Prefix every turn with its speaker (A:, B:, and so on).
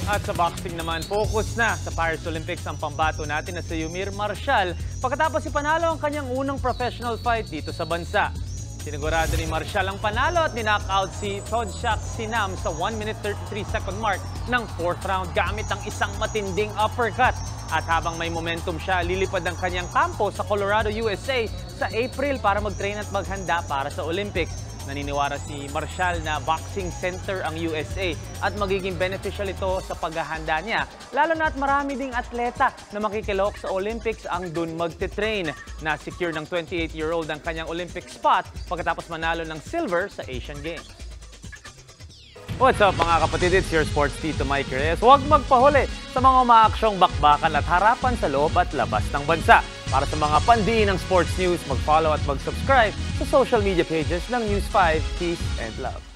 A: At sa boxing naman, focus na sa Paris Olympics ang pambato natin na si Yumir Marcial pagkatapos ipanalo ang kanyang unang professional fight dito sa bansa. Sinigurado ni Marcial ang panalo at ninockout si Todshak Sinam sa 1 minute 33 second mark ng 4th round gamit ang isang matinding uppercut. At habang may momentum siya, lilipad ang kanyang kampo sa Colorado, USA sa April para mag-train at maghanda para sa Olympics. Naniniwara si Marcial na boxing center ang USA at magiging beneficial ito sa paghahanda niya. Lalo na at marami ding atleta na makikilahok sa Olympics ang dun magte-train. Na-secure ng 28-year-old ang kanyang Olympic spot pagkatapos manalo ng silver sa Asian Games. What's up mga kapatid, it's your sports Tito Mike Reyes. Huwag magpahuli sa mga umaaksyong bakbakan at harapan sa loob at labas ng bansa. Para sa mga pandiin ng sports news, mag-follow at mag-subscribe sa social media pages ng News 5, Peace and Love.